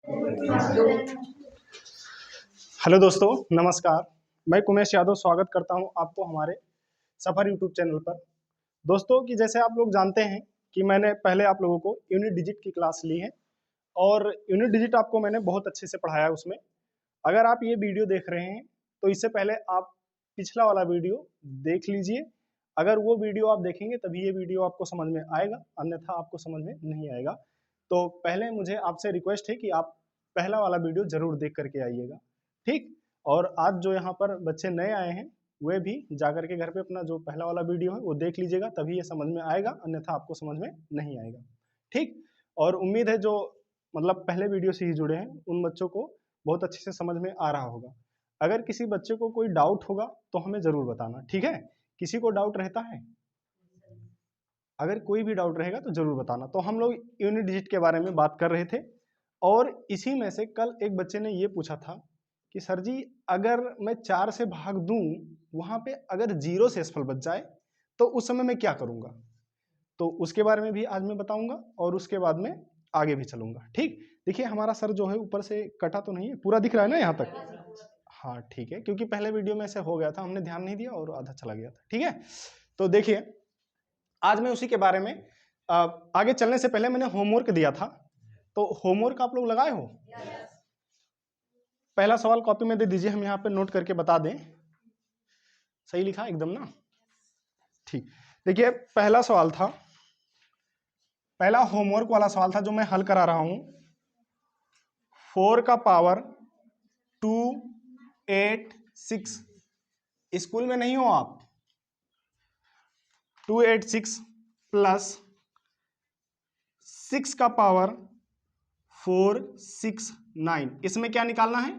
Hello दोस्तों, नमस्कार। मैं कुमेश यादव स्वागत करता हूं आपको हमारे सफर यूट्यूब चैनल पर। दोस्तों कि जैसे आप लोग जानते हैं कि मैंने पहले आप लोगों को यूनिट डिजिट की क्लास ली है और यूनिट डिजिट आपको मैंने बहुत अच्छे से पढ़ाया है उसमें। अगर आप ये वीडियो देख रहे हैं तो इससे पहले आप पिछला वाला वीडियो देख लीजिए। अगर वो वीडियो आप देखेंगे तभी ये वीडियो आपको समझ में आएगा, अन्यथा आपको समझ में नहीं आएगा। तो पहले मुझे आपसे रिक्वेस्ट है कि आप पहला वाला वीडियो जरूर देख करके आइएगा, ठीक। और आज जो यहाँ पर बच्चे नए आए हैं वे भी जाकर के घर पे अपना जो पहला वाला वीडियो है वो देख लीजिएगा, तभी ये समझ में आएगा, अन्यथा आपको समझ में नहीं आएगा, ठीक। और उम्मीद है जो मतलब पहले वीडियो से ही जुड़े हैं उन बच्चों को बहुत अच्छे से समझ में आ रहा होगा। अगर किसी बच्चे को कोई डाउट होगा तो हमें जरूर बताना, ठीक है। किसी को डाउट रहता है? अगर कोई भी डाउट रहेगा तो जरूर बताना। तो हम लोग यूनिट डिजिट के बारे में बात कर रहे थे और इसी में से कल एक बच्चे ने ये पूछा था कि सर जी अगर मैं 4 से भाग दूं, वहां पे अगर 0 शेषफल बच जाए तो उस समय मैं क्या करूंगा। तो उसके बारे में भी आज मैं बताऊंगा और उसके बाद में आगे भी चलूंगा, ठीक। देखिए हमारा सर जो है ऊपर से कटा तो नहीं है, पूरा दिख रहा है ना यहाँ तक? हाँ ठीक है, क्योंकि पहले वीडियो में ऐसे हो गया था, हमने ध्यान नहीं दिया और आधा चला गया था, ठीक है। तो देखिए आज मैं उसी के बारे में आगे चलने से पहले मैंने होमवर्क दिया था, तो होमवर्क आप लोग लगाए हो? पहला सवाल कॉपी में दे दीजिए, हम यहाँ पे नोट करके बता दें। सही लिखा एकदम ना? ठीक। देखिए पहला सवाल था, पहला होमवर्क वाला सवाल था जो मैं हल करा रहा हूं। 4 का पावर 2 8 6। स्कूल में नहीं हो आप? 286 प्लस 6 का पावर 469, इसमें क्या निकालना है?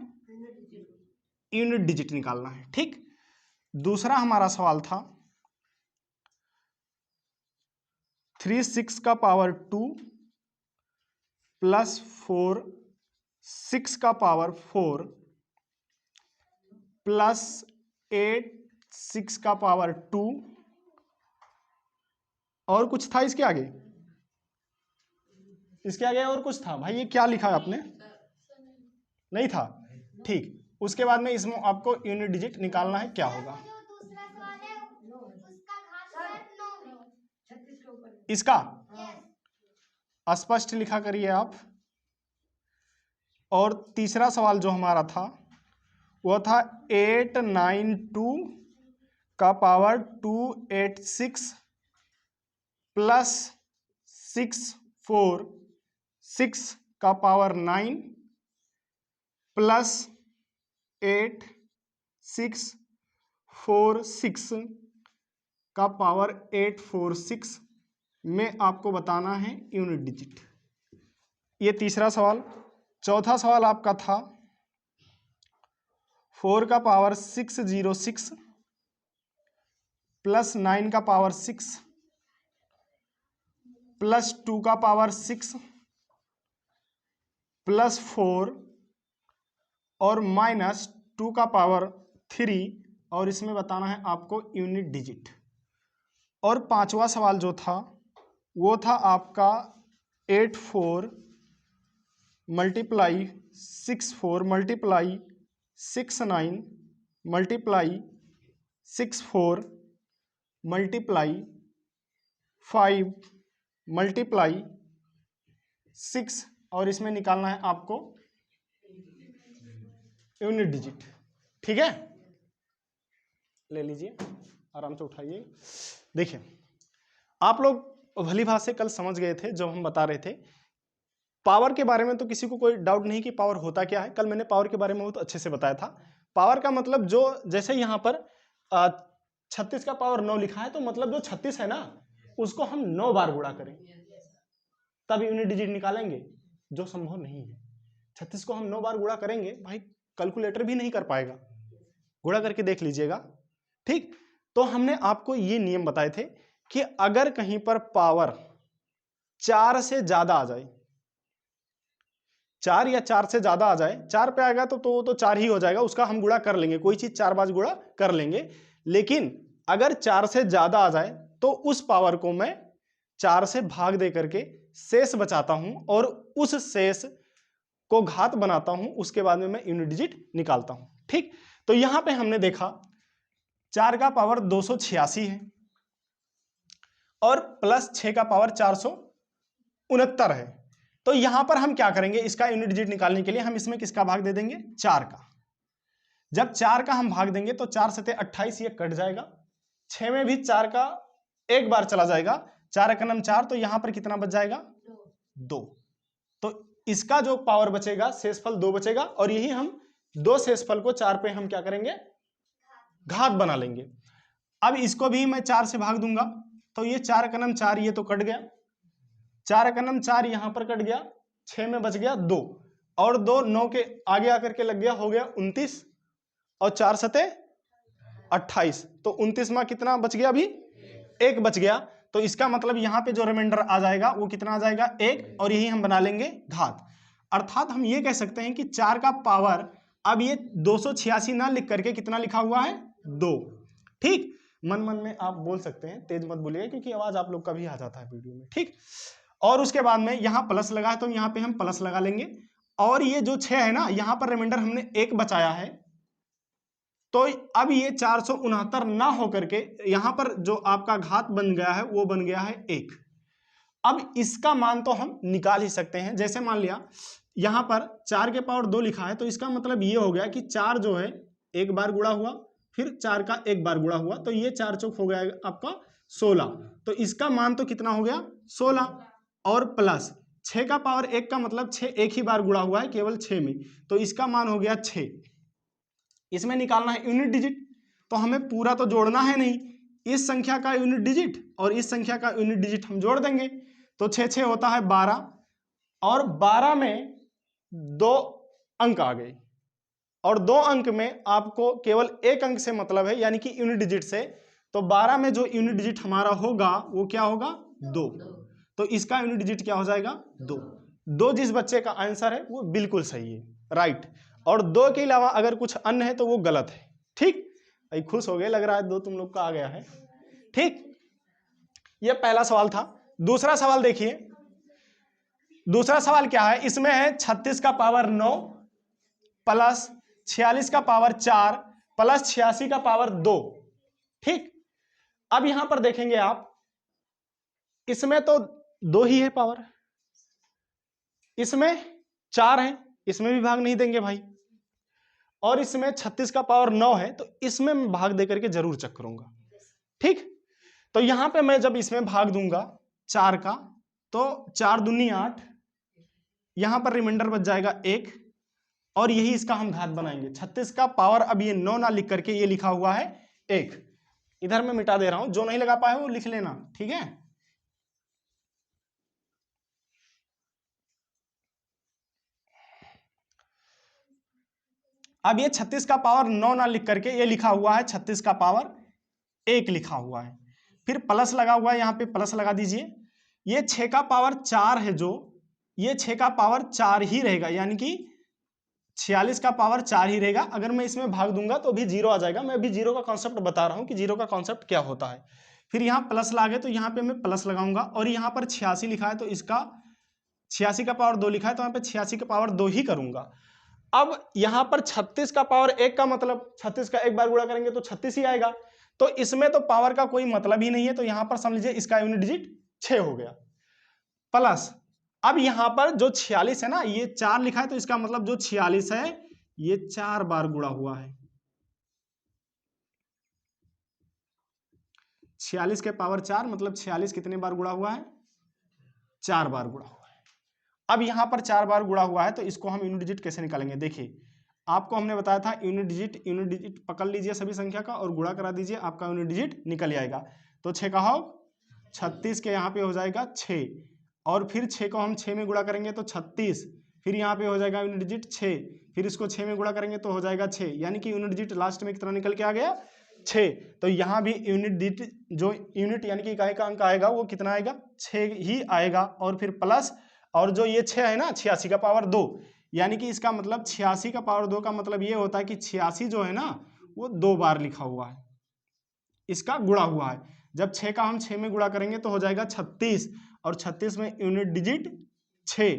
यूनिट डिजिट निकालना है, ठीक। दूसरा हमारा सवाल था 36 का पावर 2 प्लस 4 6 का पावर 4 प्लस 8 6 का पावर 2 और कुछ था इसके आगे? इसके आगे और कुछ था भाई, ये क्या लिखा है आपने? नहीं था, ठीक। उसके बाद में इसमें आपको यूनिट डिजिट निकालना है, क्या होगा इसका? स्पष्ट लिखा करिए आप। और तीसरा सवाल जो हमारा था वो था 892 का पावर 286 प्लस 646 का पावर 9 प्लस 8646 का पावर 846 में आपको बताना है यूनिट डिजिट। ये तीसरा सवाल। चौथा सवाल आपका था 4 का पावर 606 प्लस 9 का पावर 6 प्लस 2 का पावर 6 प्लस 4 और माइनस 2 का पावर 3, और इसमें बताना है आपको यूनिट डिजिट। और पांचवा सवाल जो था वो था आपका 84 multiply 64 multiply 69 multiply 64 multiply 5 multiply 6, और इसमें निकालना है आपको यूनिट डिजिट, ठीक है। ले लीजिए, आराम से उठाइए। देखिए आप लोग भली भात से कल समझ गए थे जब हम बता रहे थे पावर के बारे में, तो किसी को कोई डाउट नहीं कि पावर होता क्या है। कल मैंने पावर के बारे में बहुत अच्छे से बताया था। पावर का मतलब जो, जैसे यहां पर 36 का पावर 9 लिखा है, तो मतलब जो 36 है ना उसको हम 9 बार गुणा करें तब यूनिट डिजिट निकालेंगे, जो संभव नहीं है। 36 को हम 9 बार गुणा करेंगे, भाई कैलकुलेटर भी नहीं कर पाएगा। गुणा करके देख लीजिएगा, ठीक। तो हमने आपको ये नियम बताए थे कि अगर कहीं पर पावर 4 से ज्यादा आ जाए, 4 या 4 से ज्यादा आ जाए, 4 पे आएगा तो 4 ही हो जाएगा, उसका हम गुणा कर लेंगे, कोई चीज 4 बार गुणा कर लेंगे। लेकिन अगर 4 से ज्यादा आ जाए तो उस पावर को मैं 4 से भाग दे करके शेष बचाता हूं, और उस शेष को घात बनाता हूं, उसके बाद में मैं यूनिट डिजिट निकालता हूं। ठीक, तो यहां पे हमने देखा 4 का पावर 286 है और प्लस 6 का पावर 469 है। तो यहां पर हम क्या करेंगे, इसका यूनिट डिजिट निकालने के लिए हम इसमें किसका भाग दे देंगे, 4 का। जब 4 का हम भाग देंगे तो 4 सते 28, ये कट जाएगा। 6 में भी 4 का एक बार चला जाएगा, 4 एकम 4, तो यहां पर कितना बच जाएगा, 2। तो इसका जो पावर बचेगा, शेषफल 2 बचेगा, और यही हम 2 शेषफल को 4 पे हम क्या करेंगे, घात बना लेंगे। अब इसको भी मैं 4 से भाग दूंगा, तो ये 4 एकम 4, ये तो कट गया, 4 एकम 4 यहां पर कट गया, 6 में बच गया 2, और 2 9 के आगे आकर के लग गया, हो गया 29, और 4 सते 28, तो 29 में कितना बच गया, अभी 1 बच गया। तो इसका मतलब यहां पे जो रिमाइंडर आ जाएगा वो कितना आ जाएगा, 1, और यही हम बना लेंगे घात। अर्थात हम ये कह सकते हैं कि 4 का पावर, अब ये 286 ना लिख करके कितना लिखा हुआ है, 2। ठीक, मन मन में आप बोल सकते हैं, तेज मत बोलिएगा क्योंकि आवाज आप लोग का भी आ जाता है वीडियो में। ठीक, और उसके बाद में यहां प्लस लगा है तो यहां पे हम प्लस लगा लेंगे, और ये जो 6 है ना, यहां पर रिमाइंडर हमने 1 बचाया है, तो अब ये 469 ना होकर के यहां पर जो आपका घात बन गया है वो बन गया है 1। अब इसका मान तो हम निकाल ही सकते हैं। जैसे मान लिया यहां पर 4 के पावर 2 लिखा है, तो इसका मतलब ये हो गया कि 4 जो है एक बार गुणा हुआ, फिर 4 का एक बार गुणा हुआ, तो ये 4 चौक हो गया आपका 16। तो इसका मान तो कितना हो गया, 16, और प्लस 6 का पावर 1 का मतलब 6 एक ही बार गुणा हुआ है, केवल 6 में, तो इसका मान हो गया 6। इसमें निकालना है यूनिट डिजिट, तो हमें पूरा तो जोड़ना है नहीं, इस संख्या का यूनिट डिजिट और इस संख्या का यूनिट डिजिट हम जोड़ देंगे, तो 6 6 होता है 12, और 12 में 2 अंक आ गए, और 2 अंक में आपको केवल 1 अंक से मतलब है, यानी कि यूनिट डिजिट से। तो 12 में जो यूनिट डिजिट हमारा होगा वो क्या होगा, 2। तो इसका यूनिट डिजिट क्या हो जाएगा, 2। 2 जिस बच्चे का आंसर है वो बिल्कुल सही है, राइट। और 2 के अलावा अगर कुछ अन्य है तो वो गलत है। ठीक, खुश हो गए, लग रहा है 2 तुम लोग का आ गया है। ठीक, ये पहला सवाल था। दूसरा सवाल देखिए, दूसरा सवाल क्या है, इसमें है 36 का पावर 9 प्लस 46 का पावर 4 प्लस 86 का पावर 2। ठीक, अब यहां पर देखेंगे आप, इसमें तो 2 ही है पावर, इसमें 4 है, इसमें भी भाग नहीं देंगे भाई, और इसमें 36 का पावर 9 है, तो इसमें मैं भाग देकर के जरूर चेक करूंगा। ठीक, तो यहां पे मैं जब इसमें भाग दूंगा 4 का, तो 4 दूनी 8, यहां पर रिमाइंडर बच जाएगा 1, और यही इसका हम घात बनाएंगे। 36 का पावर, अब ये 9 ना लिख करके ये लिखा हुआ है 1, इधर मैं मिटा दे रहा हूं, जो नहीं लगा पाए वो लिख लेना। ठीक है, अब ये 36 का पावर 9 ना लिख करके ये लिखा हुआ है 36 का पावर 1 लिखा हुआ है, फिर प्लस लगा हुआ है, यहां पे प्लस लगा दीजिए। ये 6 का पावर 4 है, जो ये 6 का पावर 4 ही रहेगा, यानी कि 46 का पावर 4 ही रहेगा। अगर मैं इसमें भाग दूंगा तो भी 0 आ जाएगा। मैं अभी 0 का कॉन्सेप्ट बता रहा हूं कि 0 का कॉन्सेप्ट क्या होता है। फिर यहां प्लस लागे तो यहां पे मैं प्लस लगाऊंगा, और यहां पर 86 लिखा है तो इसका 86 का पावर 2 लिखा है, तो यहां पे 86 का पावर 2 ही करूंगा। अब यहां पर 36 का पावर 1 का मतलब 36 का एक बार गुणा करेंगे तो 36 ही आएगा, तो इसमें तो पावर का कोई मतलब ही नहीं है, तो यहां पर समझ लीजिए इसका यूनिट डिजिट 6 हो गया। प्लस अब यहां पर जो 46 है ना, ये 4 लिखा है, तो इसका मतलब जो 46 है ये 4 बार गुणा हुआ है। 46 के पावर 4 मतलब 46 कितने बार गुणा हुआ है, 4 बार गुणा हुआ है। अब यहां पर 4 बार गुणा हुआ है, तो इसको हम यूनिट डिजिट कैसे निकालेंगे। देखिए, आपको हमने बताया था यूनिट डिजिट पकड़ लीजिए सभी संख्या का और गुणा करा दीजिए, आपका यूनिट डिजिट निकल आएगा। तो 6 का हो 36 के यहाँ पे हो जाएगा 6, और फिर 6 को हम 6 में गुणा करेंगे तो 36, फिर यहाँ पे हो जाएगा यूनिट डिजिट 6, फिर इसको 6 में गुणा करेंगे तो हो जाएगा 6, यानी कि यूनिट डिजिट लास्ट में कितना निकल के आ गया, 6। तो यहाँ भी यूनिट डिजिट जो यूनिट यानी कि इकाई का अंक आएगा वो कितना आएगा, 6 ही आएगा, और फिर प्लस, और जो ये 6 है ना 86 का पावर 2, यानी कि इसका मतलब 86 का पावर 2 का मतलब ये होता है कि 86 जो है ना वो 2 बार लिखा हुआ है, इसका गुणा हुआ है। जब 6 का हम 6 में गुणा करेंगे तो हो जाएगा 36, और 36 में यूनिट डिजिट 6।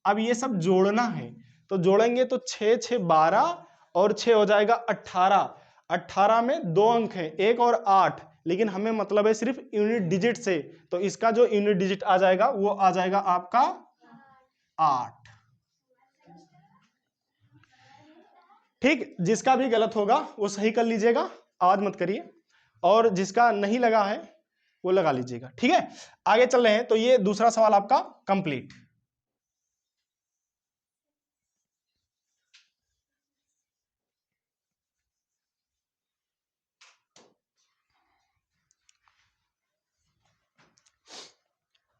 अब ये सब जोड़ना है, तो जोड़ेंगे तो 6 6 12 और 6 हो जाएगा 18। 18 में 2 अंक हैं, 1 और 8, लेकिन हमें मतलब है सिर्फ यूनिट डिजिट से, तो इसका जो यूनिट डिजिट आ जाएगा वो आ जाएगा आपका 8। ठीक, जिसका भी गलत होगा वो सही कर लीजिएगा, आवाज मत करिए, और जिसका नहीं लगा है वो लगा लीजिएगा। ठीक है, आगे चल रहे हैं। तो ये दूसरा सवाल आपका कंप्लीट।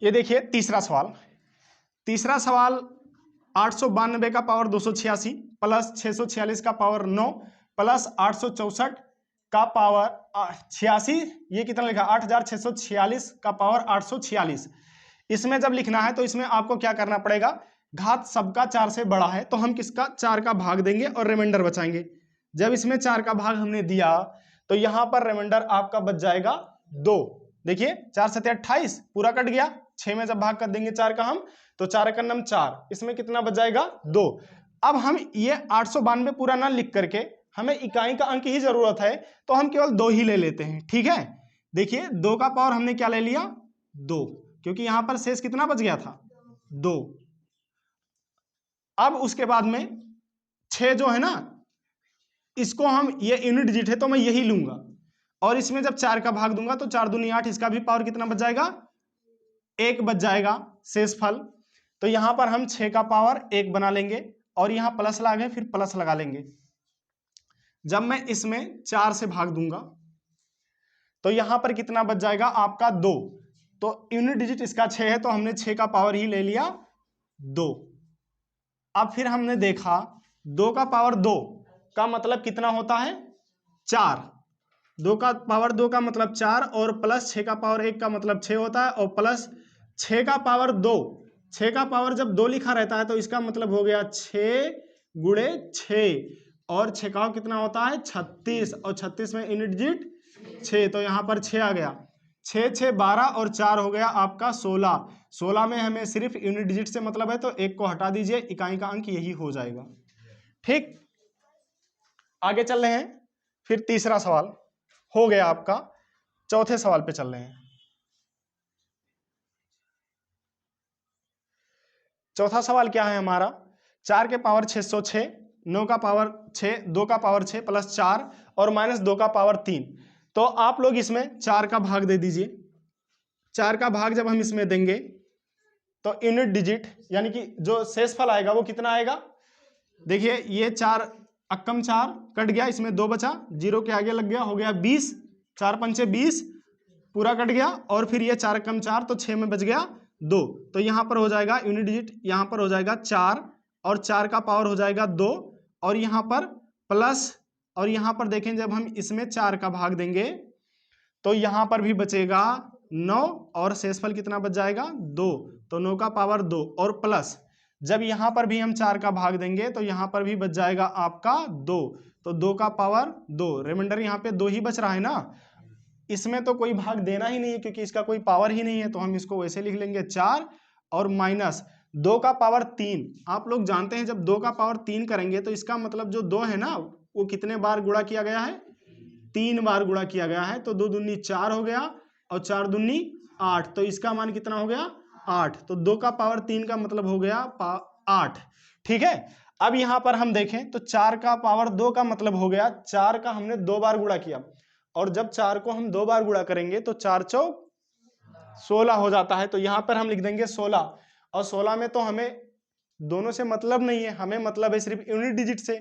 ये देखिए तीसरा सवाल। तीसरा सवाल 892 का पावर 286 प्लस 646 का पावर 9 प्लस 864 का पावर 86, ये कितना लिखा 8646 का पावर 846। इसमें जब लिखना है तो इसमें आपको क्या करना पड़ेगा, घात सबका 4 से बड़ा है तो हम किसका 4 का भाग देंगे और रिमाइंडर बचाएंगे। जब इसमें 4 का भाग हमने दिया तो यहां पर रिमाइंडर आपका बच जाएगा 2। देखिए 4 7 28 पूरा कट गया, 6 में जब भाग कर देंगे 4 का हम तो 4 का नम 4, इसमें कितना बच जाएगा 2। अब हम ये 892 पूरा ना लिख करके हमें इकाई का अंक ही जरूरत है तो हम केवल 2 ही ले लेते हैं। ठीक है, देखिए 2 का पावर हमने क्या ले लिया 2, क्योंकि यहां पर शेष कितना बच गया था 2। अब उसके बाद में 6 जो है ना, इसको हम ये यूनिट डिजिट है तो मैं यही लूंगा, और इसमें जब 4 का भाग दूंगा तो 4 दूनी 8, इसका भी पावर कितना बच जाएगा 1 बच जाएगा शेषफल। तो यहां पर हम 6 का पावर 1 बना लेंगे और यहां प्लस ला गए, फिर प्लस लगा लेंगे। जब मैं इसमें 4 से भाग दूंगा तो यहां पर कितना बच जाएगा आपका 2। तो यूनिट डिजिट इसका 6 है तो हमने 6 का पावर ही ले लिया 2। अब फिर हमने देखा 2 का पावर 2 का मतलब कितना होता है 4। 2 का पावर 2 का मतलब 4 और प्लस 6 का पावर 1 का मतलब 6 होता है, और प्लस 6 का पावर 2, 6 का पावर जब 2 लिखा रहता है तो इसका मतलब हो गया 6 गुणे 6, और 6 का कितना होता है 36, और 36 में यूनिट डिजिट 6, तो यहां पर 6 आ गया। 6 6 12 और 4 हो गया आपका 16। 16 में हमें सिर्फ यूनिट डिजिट से मतलब है तो 1 को हटा दीजिए, इकाई का अंक यही हो जाएगा। ठीक, आगे चल रहे हैं। फिर तीसरा सवाल हो गया आपका, चौथे सवाल पे चल रहे हैं। चौथा सवाल क्या है हमारा, 4 के पावर 606, 9 का पावर 6, 2 का पावर 6 प्लस 4 और माइनस 2 का पावर 3। तो आप लोग इसमें 4 का भाग दे दीजिए। 4 का भाग जब हम इसमें देंगे तो यूनिट डिजिट यानी कि जो शेषफल आएगा वो कितना आएगा, देखिए ये 4 अक्कम 4 कट गया, इसमें 2 बचा, 0 के आगे लग गया, हो गया 20, 4 पंचे 20 पूरा कट गया, और फिर ये 4 कम 4 तो 6 में बच गया 2। तो यहां पर हो जाएगा यूनिट डिजिट, यहां पर हो जाएगा 4 और 4 का पावर हो जाएगा 2, और यहां पर प्लस, और यहां पर देखें जब हम इसमें 4 का भाग देंगे तो यहां पर भी बचेगा 9 और शेषफल कितना बच जाएगा 2, तो 9 का पावर 2 और प्लस जब यहां पर भी हम 4 का भाग देंगे तो यहां पर भी बच जाएगा आपका 2, तो 2 का पावर 2, रिमाइंडर यहां पे 2 ही बच रहा है ना, इसमें तो कोई भाग देना ही नहीं है क्योंकि इसका कोई पावर ही नहीं है, तो हम इसको वैसे लिख लेंगे 4 और माइनस 2 का पावर 3। आप लोग जानते हैं जब 2 का पावर 3 करेंगे तो इसका मतलब जो 2 है ना वो कितने बार गुणा किया गया है 3 बार गुणा किया गया है, तो 2 दूनी 4 हो गया और 4 दूनी 8, तो इसका मान कितना हो गया 8, तो 2 का पावर 3 का मतलब हो गया 8। ठीक है, अब यहां पर हम देखें तो 4 का पावर 2 का मतलब हो गया 4 का हमने 2 बार गुणा किया, और जब 4 को हम 2 बार गुणा करेंगे तो 4 चौक 16 हो जाता है, तो यहां पर हम लिख देंगे 16, और 16 में तो हमें दोनों से मतलब नहीं है, हमें मतलब है सिर्फ यूनिट डिजिट से,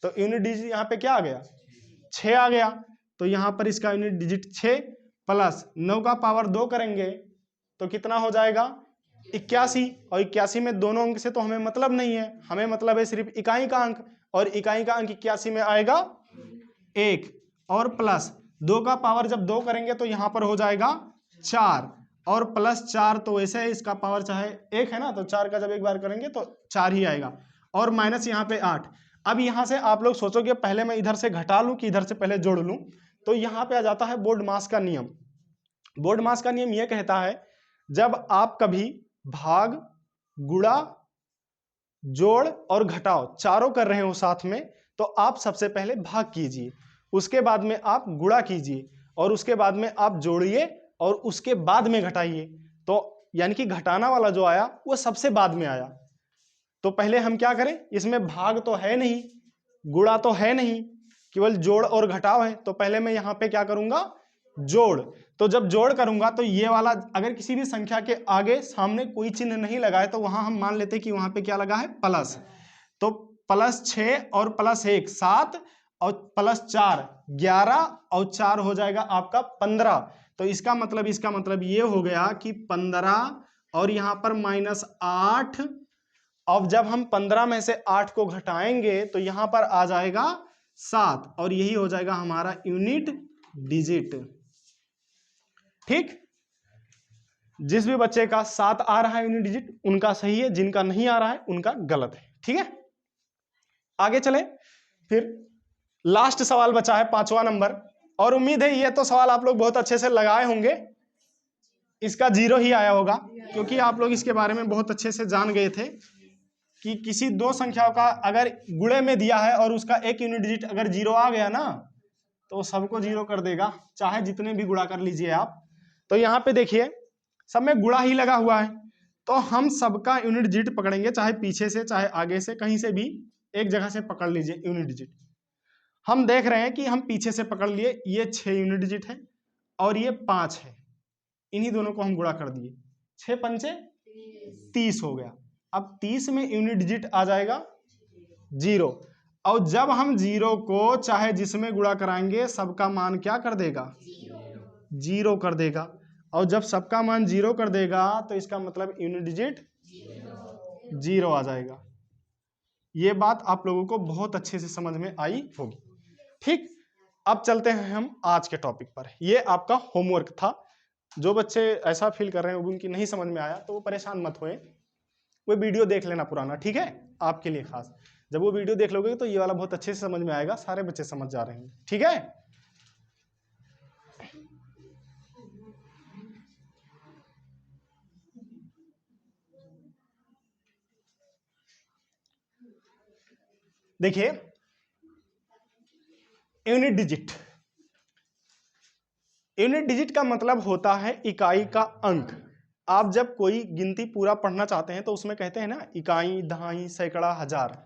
तो यूनिट डिजिट यहां पे क्या आ गया 6 आ गया, तो यहां पर इसका यूनिट डिजिट 6 प्लस 9 का पावर 2 करेंगे तो कितना हो जाएगा 81, और 81 में दोनों अंक से तो हमें मतलब नहीं है, हमें मतलब है सिर्फ इकाई का अंक, और इकाई का अंक 81 में आएगा 1, और प्लस 2 का पावर जब 2 करेंगे तो यहां पर हो जाएगा 4, और प्लस 4 तो वैसे इसका पावर चाहे 1 है ना, तो 4 का जब एक बार करेंगे तो 4 ही आएगा, और माइनस यहाँ पे 8। अब यहां से आप लोग सोचोगे पहले मैं इधर से घटा लूं कि इधर से पहले जोड़ लूं, तो यहां पे आ जाता है बोर्ड मास का नियम। बोर्ड मास का नियम यह कहता है जब आप कभी भाग गुणा जोड़ और घटाओ चारों कर रहे हो साथ में, तो आप सबसे पहले भाग कीजिए, उसके बाद में आप गुणा कीजिए, और उसके बाद में आप जोड़िए, और उसके बाद में घटाइए। तो यानी कि घटाना वाला जो आया वो सबसे बाद में आया। तो पहले हम क्या करें, इसमें भाग तो है नहीं, गुणा तो है नहीं, केवल जोड़ और घटाव है। तो पहले मैं यहां पे क्या करूंगा, जोड़। तो जब जोड़ करूंगा तो ये वाला, अगर किसी भी संख्या के आगे सामने कोई चिन्ह नहीं लगा है तो वहां हम मान लेते हैं कि वहां पे क्या लगा है, प्लस। तो +6 और +1 7 और +4 11 और 4 हो जाएगा आपका 15। तो इसका मतलब ये हो गया कि 15 और यहां पर -8। अब जब हम 15 में से 8 को घटाएंगे तो यहां पर आ जाएगा 7, और यही हो जाएगा हमारा यूनिट डिजिट। ठीक, जिस भी बच्चे का 7 आ रहा है यूनिट डिजिट उनका सही है, जिनका नहीं आ रहा है उनका गलत है। ठीक है, आगे चले। फिर लास्ट सवाल बचा है 5वां नंबर, और उम्मीद है ये तो सवाल आप लोग बहुत अच्छे से लगाए होंगे, इसका 0 ही आया होगा, क्योंकि आप लोग इसके बारे में बहुत अच्छे से जान गए थे कि किसी दो संख्याओं का अगर गुणे में दिया है और उसका एक यूनिट डिजिट अगर 0 आ गया ना तो सबको 0 कर देगा, चाहे जितने भी गुणा कर लीजिए आप। तो यहाँ पे देखिए सब में गुणा ही लगा हुआ है, तो हम सबका यूनिट डिजिट पकड़ेंगे, चाहे पीछे से चाहे आगे से, कहीं से भी एक जगह से पकड़ लीजिए यूनिट डिजिट। हम देख रहे हैं कि हम पीछे से पकड़ लिए, ये 6 यूनिट डिजिट है और ये 5 है, इन्हीं दोनों को हम गुणा कर दिए, 6 पंचे 30 हो गया। अब 30 में यूनिट डिजिट आ जाएगा 0, और जब हम 0 को चाहे जिसमें गुणा कराएंगे सबका मान क्या कर देगा, 0 कर देगा। और जब सबका मान 0 कर देगा तो इसका मतलब यूनिट डिजिट 0 आ जाएगा। ये बात आप लोगों को बहुत अच्छे से समझ में आई होगी। ठीक, अब चलते हैं हम आज के टॉपिक पर। ये आपका होमवर्क था, जो बच्चे ऐसा फील कर रहे हैं उनकी नहीं समझ में आया तो वो परेशान मत होए, वो वीडियो देख लेना पुराना, ठीक है, आपके लिए खास। जब वो वीडियो देख लोगे तो ये वाला बहुत अच्छे से समझ में आएगा, सारे बच्चे समझ जा रहे हैं। ठीक है, देखिए यूनिट डिजिट, यूनिट डिजिट का मतलब होता है इकाई का अंक। आप जब कोई गिनती पूरा पढ़ना चाहते हैं तो उसमें कहते हैं ना इकाई, दहाई, सैकड़ा, हजार,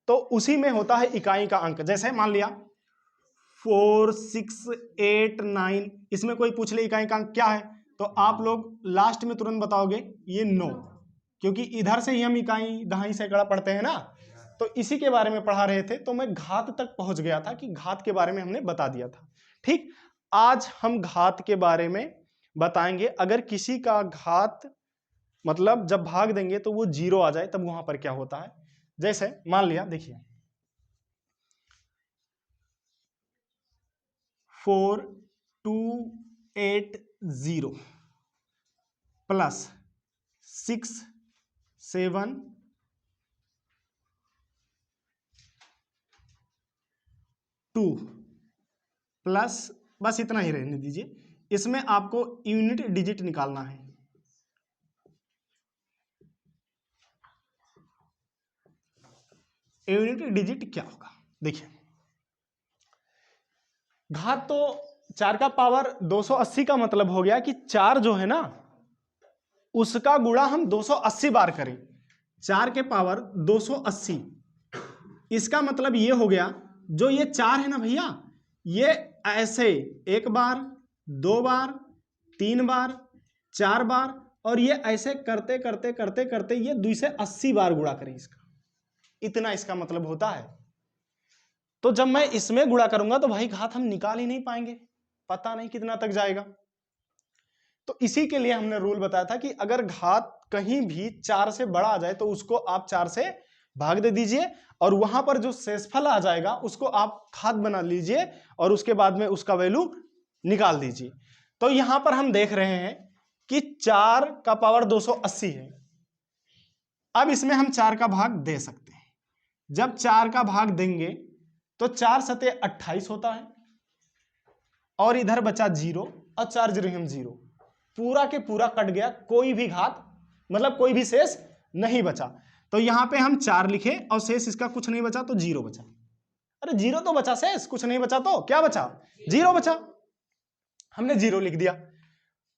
तो उसी में होता है इकाई का अंक। जैसे मान लिया 4 6 8 9, इसमें कोई पूछ ले इकाई का अंक क्या है तो आप लोग लास्ट में तुरंत बताओगे ये 9, क्योंकि इधर से ही हम इकाई, दहाई, सैकड़ा पढ़ते हैं ना, तो इसी के बारे में पढ़ा रहे थे। तो मैं घात तक पहुंच गया था कि घात के बारे में हमने बता दिया था। ठीक, आज हम घात के बारे में बताएंगे। अगर किसी का घात मतलब जब भाग देंगे तो वो 0 आ जाए तब वहां पर क्या होता है। जैसे मान लिया, देखिए 4 2 8 0 प्लस 6 7 2 प्लस, बस इतना ही रहने दीजिए। इसमें आपको यूनिट डिजिट निकालना है। यूनिट डिजिट क्या होगा, देखिए घात तो 4 का पावर 280 का मतलब हो गया कि 4 जो है ना उसका गुणा हम 280 बार करें। 4 के पावर 280, इसका मतलब ये हो गया जो ये 4 है ना भैया, ये ऐसे 1 बार 2 बार 3 बार 4 बार, और ये ऐसे करते करते करते करते ये 2 से 80 बार गुणा करें इसका, इतना इसका मतलब होता है। तो जब मैं इसमें गुणा करूंगा तो भाई घात हम निकाल ही नहीं पाएंगे, पता नहीं कितना तक जाएगा। तो इसी के लिए हमने रूल बताया था कि अगर घात कहीं भी 4 से बड़ा आ जाए तो उसको आप 4 से भाग दे दीजिए, और वहां पर जो शेषफल आ जाएगा उसको आप घात बना लीजिए और उसके बाद में उसका वैल्यू निकाल दीजिए। तो यहां पर हम देख रहे हैं कि 4 का पावर 280 है। अब इसमें हम 4 का भाग दे सकते हैं। जब 4 का भाग देंगे तो 4 सते 28 होता है, और इधर बचा 0 और 4 0 हम 0, पूरा के पूरा कट गया, कोई भी घात मतलब कोई भी शेष नहीं बचा। तो यहां पे हम 4 लिखे और शेष इसका कुछ नहीं बचा तो 0 बचा। अरे 0 तो बचा, शेष कुछ नहीं बचा तो क्या बचा, 0 बचा। हमने 0 लिख दिया।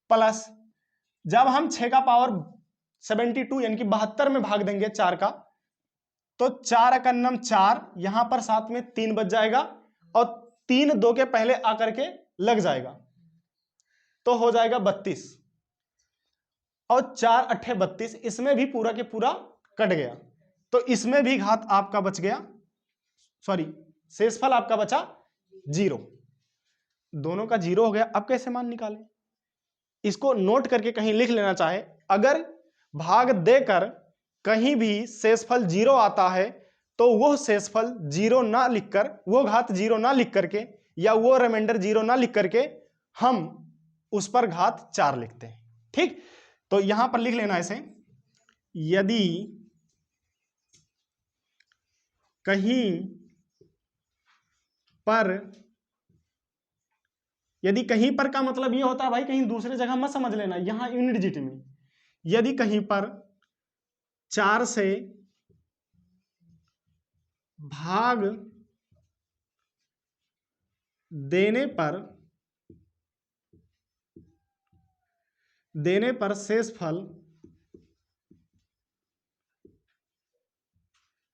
प्लस जब हम 6 का पावर 72 यानी कि 72 में भाग देंगे 4 का, तो 4 एकन्नम 4, यहां पर साथ में 3 बच जाएगा और 3 2 के पहले आकर के लग जाएगा तो हो जाएगा 32 और 4 अट्ठे 32, इसमें भी पूरा के पूरा कट गया तो इसमें भी घात आपका बच गया, सॉरी शेषफल आपका बचा 0। दोनों का 0 हो गया। अब कैसे मान निकालें, इसको नोट करके कहीं लिख लेना चाहे, अगर भाग देकर कहीं भी शेषफल 0 आता है तो वो शेषफल 0 ना लिखकर, वो घात 0 ना लिख करके या वो रिमाइंडर 0 ना लिख करके हम उस पर घात 4 लिखते हैं। ठीक, तो यहां पर लिख लेना ऐसे, यदि कहीं पर का मतलब ये होता है भाई, कहीं दूसरे जगह मत समझ लेना, यहां यूनिट डिजिट में, यदि कहीं पर 4 से भाग देने पर शेषफल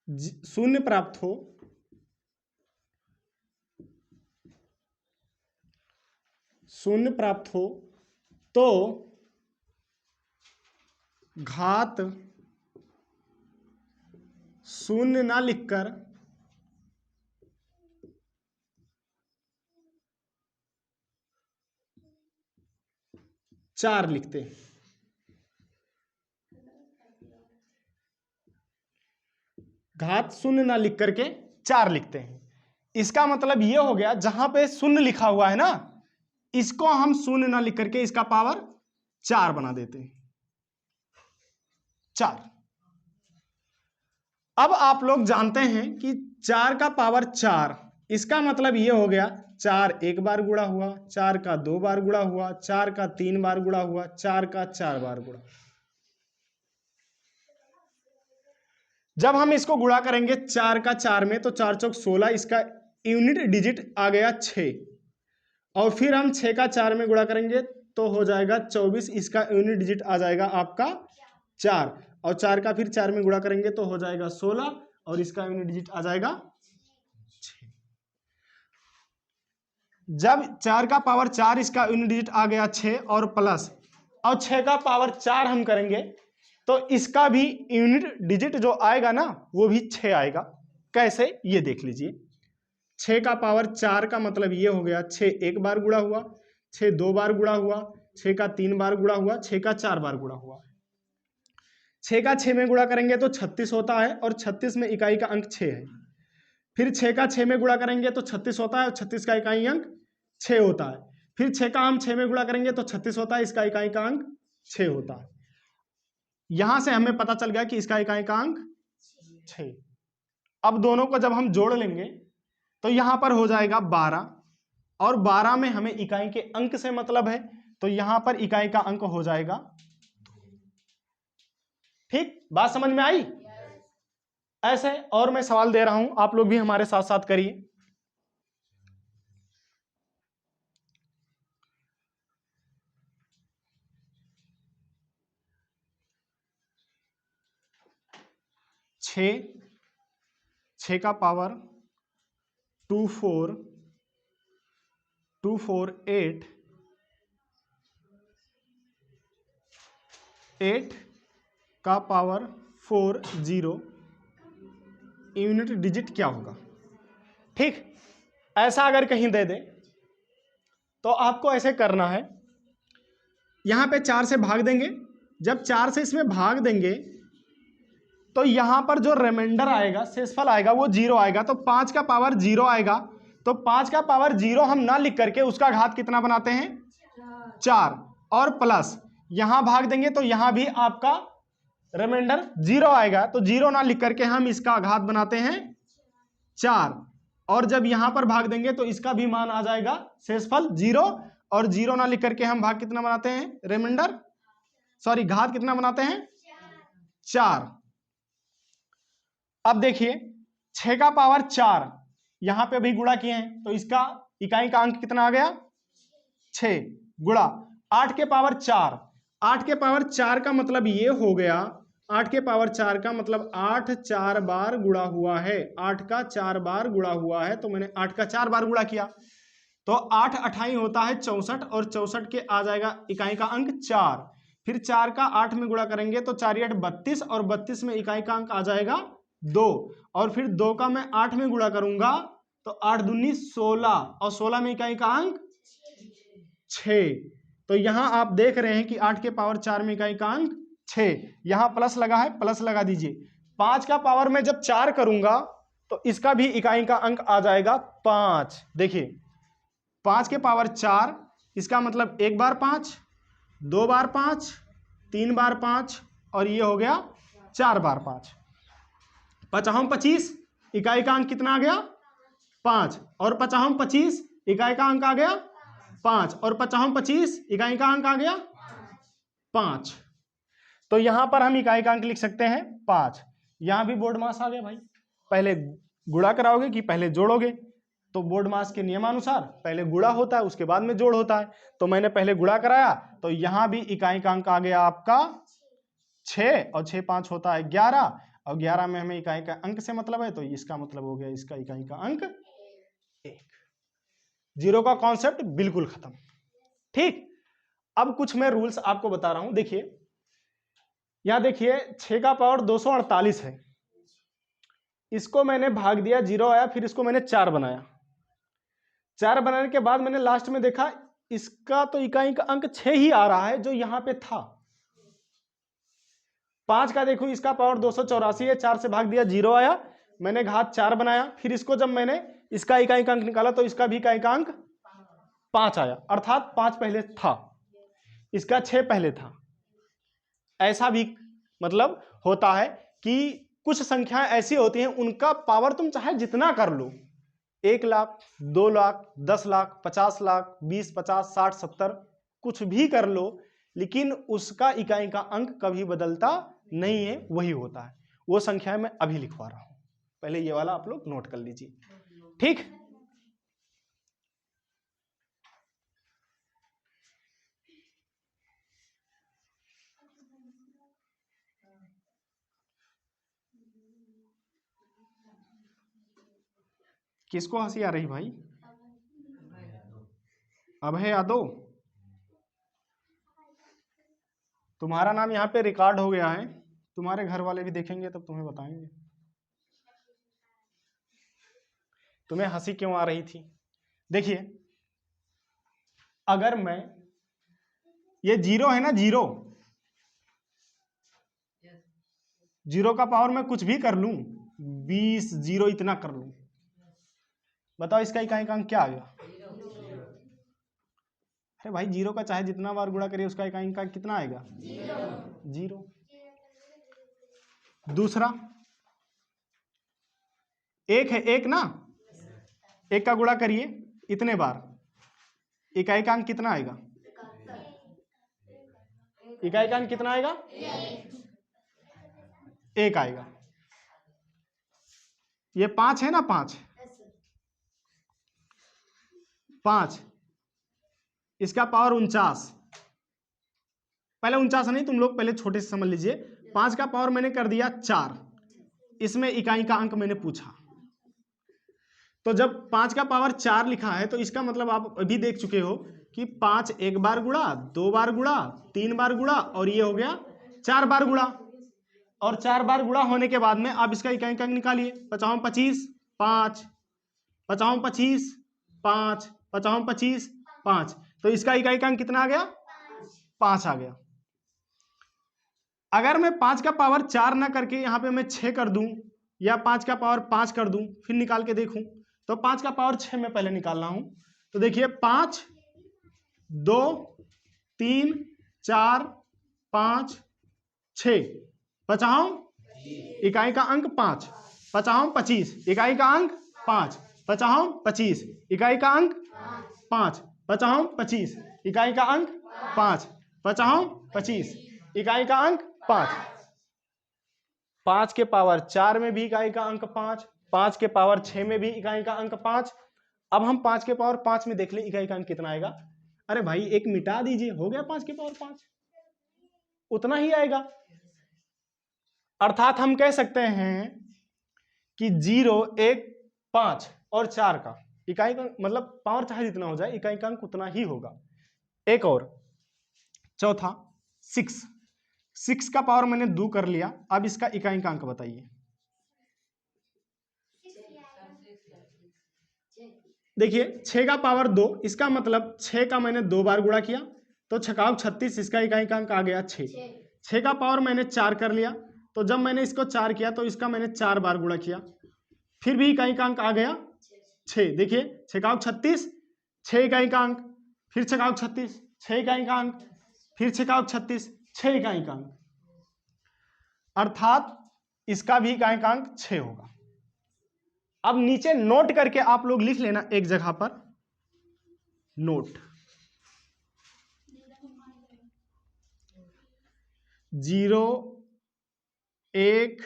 0 प्राप्त हो तो घात 0 ना लिखकर चार लिखते हैं। घात 0 ना लिख करके 4 लिखते हैं। इसका मतलब ये हो गया, जहां पे 0 लिखा हुआ है ना, इसको हम 0 ना लिख करके इसका पावर 4 बना देते हैं, 4। अब आप लोग जानते हैं कि 4 का पावर 4, इसका मतलब ये हो गया 4 एक बार गुणा हुआ, 4 का 2 बार गुणा हुआ, 4 का 3 बार गुणा हुआ, 4 का 4 बार गुणा। जब हम इसको गुणा करेंगे 4 का 4 में तो 4 चौक 16, इसका यूनिट डिजिट आ गया 6, और फिर हम 6 का 4 में गुणा करेंगे तो हो जाएगा 24, इसका यूनिट डिजिट आ जाएगा आपका 4, और 4 का फिर 4 में गुणा करेंगे तो हो जाएगा 16 और इसका यूनिट डिजिट आ जाएगा 6। जब 4 का पावर 4, इसका यूनिट डिजिट आ गया 6 और प्लस, और 6 का पावर 4 हम करेंगे तो इसका भी यूनिट डिजिट जो आएगा ना वो भी 6 आएगा। कैसे, ये देख लीजिए। 6 का पावर 4 का मतलब ये हो गया 6 एक बार गुणा हुआ, 6 2 बार गुणा हुआ, 6 का 3 बार गुणा हुआ, 6 का 4 बार गुणा हुआ। 6 का 6 में गुणा करेंगे तो 36 होता है और 36 में इकाई का अंक 6 है। फिर 6 का 6 में गुणा करेंगे तो 36 होता है और 36 का इकाई अंक 6 होता है। फिर 6 का हम 6 में गुणा करेंगे तो 36 होता है, इसका इकाई का अंक 6 होता है। यहां से हमें पता चल गया कि इसका इकाई का अंक 6। अब दोनों को जब हम जोड़ लेंगे तो यहां पर हो जाएगा 12, और 12 में हमें इकाई के अंक से मतलब है तो यहां पर इकाई का अंक हो जाएगा। ठीक, बात समझ में आई? ऐसे और मैं सवाल दे रहा हूं, आप लोग भी हमारे साथ साथ करिए। छः का पावर 2 4 8 8 का पावर 4 0, यूनिट डिजिट क्या होगा? ठीक, ऐसा अगर कहीं दे दे तो आपको ऐसे करना है, यहां पे 4 से भाग देंगे, जब 4 से इसमें भाग देंगे तो यहां पर जो रिमाइंडर आएगा, शेषफल आएगा, वो 0 आएगा, तो 5 का पावर 0 आएगा। तो 5 का पावर 0 हम ना लिख करके उसका घात कितना बनाते हैं? 4, और प्लस यहां भाग देंगे तो यहां भी आपका रिमाइंडर 0 आएगा, तो 0 ना लिख करके हम इसका घात बनाते हैं 4, और जब यहां पर भाग देंगे तो इसका भी मान आ जाएगा शेषफल 0, और 0 ना लिख करके हम भाग कितना बनाते हैं? रिमाइंडर, सॉरी घात कितना बनाते हैं? 4। अब देखिए 6 का पावर 4 यहां पे अभी गुणा किए हैं तो इसका इकाई का अंक कितना आ गया 6 गुणा 8 के पावर 4। 8 के पावर 4 का मतलब ये हो गया 8 के पावर 4 का मतलब 8 4 बार गुणा हुआ है। 8 का 4 बार गुणा हुआ है तो मैंने 8 का 4 बार गुणा किया तो 8 अठाई होता है 64 और 64 के आ जाएगा इकाई का अंक 4। फिर 4 का 8 में गुणा करेंगे तो 4 8 32 और 32 में इकाई का अंक आ जाएगा 2 और फिर 2 का मैं 8 में गुणा करूंगा तो 8 दूनी 16 और 16 में इकाई का अंक 6। तो यहां आप देख रहे हैं कि 8 के पावर 4 में इकाई का अंक 6। यहां प्लस लगा है प्लस लगा दीजिए। 5 का पावर में जब 4 करूंगा तो इसका भी इकाई का अंक आ जाएगा 5। देखिए 5 के पावर 4 इसका मतलब 1 बार 5 2 बार 5 3 बार 5 और ये हो गया 4 बार 5। 55 25 इकाई का अंक कितना आ गया 5 और 55 25 इकाई का अंक आ गया 5 और 55 25 इकाई का अंक आ गया 5। तो यहां पर हम इकाई का अंक लिख सकते हैं 5। यहां भी बोर्ड मास आ गया भाई। पहले गुणा कराओगे कि पहले जोड़ोगे तो बोर्ड मास के नियमानुसार पहले गुणा होता है उसके बाद में जोड़ होता है। तो मैंने पहले गुणा कराया तो यहां भी इकाई का अंक आ गया आपका 6 और 6 5 होता है 11 और 11 में हमें इकाई का अंक से मतलब है तो इसका मतलब हो गया इसका इकाई का अंक 1। जीरो का कॉन्सेप्ट बिल्कुल खत्म। ठीक, अब कुछ मैं रूल्स आपको बता रहा हूं। देखिए यहां देखिए 6 का पावर 248 है, इसको मैंने भाग दिया 0 आया, फिर इसको मैंने 4 बनाया। 4 बनाने के बाद मैंने लास्ट में देखा इसका तो इकाई का अंक 6 ही आ रहा है जो यहां पे था। 5 का देखो इसका पावर 284 है, 4 से भाग दिया 0 आया, मैंने घात 4 बनाया, फिर इसको जब मैंने इसका इकाई का अंक निकाला तो इसका भी इकाई का अंक 5 आया, अर्थात 5 पहले था, इसका 6 पहले था। ऐसा भी मतलब होता है कि कुछ संख्याएं ऐसी होती हैं उनका पावर तुम चाहे जितना कर लो, 1 लाख 2 लाख 10 लाख 50 लाख 20 50 60 70 कुछ भी कर लो, लेकिन उसका इकाई का अंक कभी बदलता नहीं है, वही होता है। वो संख्याएं मैं अभी लिखवा रहा हूं, पहले ये वाला आप लोग नोट कर लीजिए। ठीक, किसको हंसी आ रही भाई? अभय यादव, तुम्हारा नाम यहाँ पे रिकॉर्ड हो गया है, तुम्हारे घर वाले भी देखेंगे तब तुम्हें बताएंगे तुम्हें हंसी क्यों आ रही थी। देखिए अगर मैं ये 0 है ना, 0 0 का पावर मैं कुछ भी कर लूं, 20 0 इतना कर लूं, बताओ इसका इकाई का अंक क्या आ गया? अरे भाई 0 का चाहे जितना बार गुणा करिए उसका इकाई का कितना आएगा? 0। दूसरा 1 है, 1 ना, 1 का गुणा करिए इतने बार, इकाई का अंक कितना आएगा? इकाई का अंक कितना आएगा? 1 आएगा। ये 5 है ना, 5 5 इसका पावर 49, पहले 49 नहीं, तुम लोग पहले छोटे से समझ लीजिए। 5 का पावर मैंने कर दिया 4, इसमें इकाई का अंक मैंने पूछा, तो जब 5 का पावर 4 लिखा है तो इसका मतलब आप अभी देख चुके हो कि 5 1 बार गुणा 2 बार गुणा 3 बार गुणा और ये हो गया 4 बार गुणा, और 4 बार गुणा होने के बाद में आप इसका इकाई का अंक निकालिए। 55 25 5 55 25 5 55 25 5, तो इसका इकाई का अंक कितना आ गया? 5 आ गया। अगर मैं 5 का पावर 4 ना करके यहां पे मैं 6 कर दूं या 5 का पावर 5 कर दूं फिर निकाल के देखूं, तो 5 का पावर 6 में पहले निकालना हूं, तो देखिए 5 2 3 4 5 6 55 इकाई का अंक 5 55 25 इकाई का अंक 5 55 25 इकाई का अंक 5 55 25 इकाई का अंक 5 55 25 इकाई का अंक 5 5 के पावर 4 में भी इकाई का अंक 5, 5 के पावर 6 में भी इकाई का अंक 5। अब हम 5 के पावर 5 में देख ले इकाई का अंक कितना आएगा। अरे भाई एक मिटा दीजिए, हो गया 5 के पावर 5, उतना ही आएगा। अर्थात हम कह सकते हैं कि 0, 1, 5 और 4 का इकाई का मतलब पावर चाहे जितना हो जाए इकाई का अंक उतना ही होगा। एक और चौथा 6 का पावर मैंने 2 कर लिया। अब इसका इकाई का अंक बताइए। देखिए 6 का पावर 2, इसका मतलब 6 का मैंने 2 बार गुणा किया तो 6 36, इसका इकाई का अंक आ गया 6। 6 का पावर मैंने 4 कर लिया तो जब मैंने इसको 4 किया तो इसका मैंने 4 बार गुणा किया, फिर भी इकाई का अंक आ गया 6। देखिए 6 36, 6 इकाई का अंक, फिर 6 36, 6 इकाई का अंक, फिर 6 36, 6 इकाई का अंक, अर्थात इसका भी इकाई का अंक 6 होगा। अब नीचे नोट करके आप लोग लिख लेना एक जगह पर, नोट 0, 1,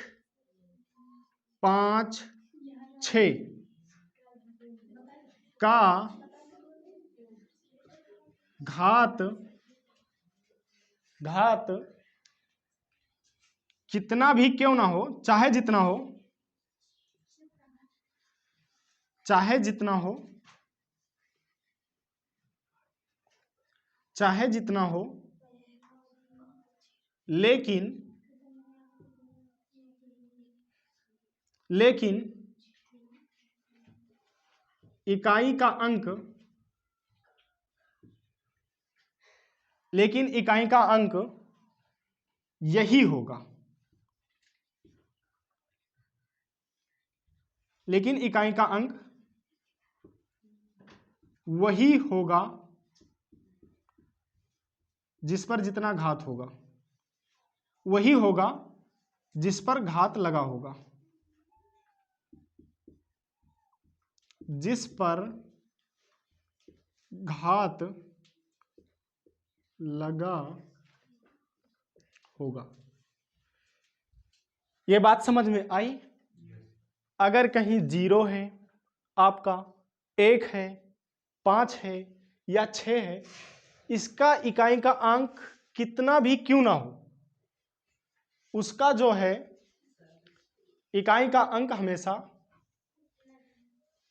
5, 6 का घात कितना भी क्यों ना हो, चाहे जितना हो, चाहे जितना हो, चाहे जितना हो, लेकिन इकाई का अंक, लेकिन इकाई का अंक यही होगा, लेकिन इकाई का अंक वही होगा जिस पर जितना घात होगा, वही होगा जिस पर घात लगा होगा, जिस पर घात लगा होगा। ये बात समझ में आई? अगर कहीं 0 है, आपका 1 है, 5 है या 6 है, इसका इकाई का अंक कितना भी क्यों ना हो, उसका जो है इकाई का अंक हमेशा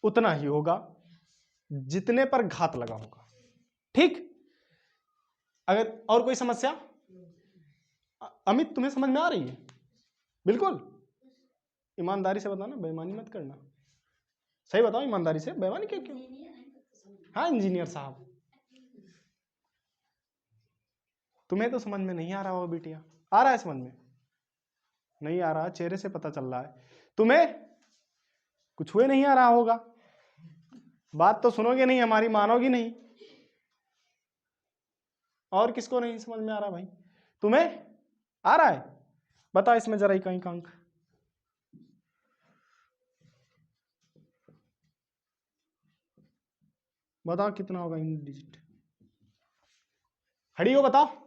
उतना ही होगा जितने पर घात लगा होगा। ठीक? अगर और कोई समस्या? अमित तुम्हें समझ में आ रही है? बिल्कुल ईमानदारी से बताना, बेईमानी मत करना। सही बताओ, ईमानदारी से, बेईमानी क्यों? हाँ इंजीनियर साहब, तुम्हें तो समझ में नहीं आ रहा होगा बेटिया, आ रहा है समझ में? नहीं आ रहा, चेहरे से पता चल रहा है। तुम्हें कुछ हुए नहीं आ रहा होगा, बात तो सुनोगे नहीं हमारी, मानोगी नहीं। और किसको नहीं समझ में आ रहा भाई? तुम्हें आ रहा है? बता इसमें जरा इकाई का अंक। बताओ कितना होगा इन डिजिट? खड़ी हो बताओ।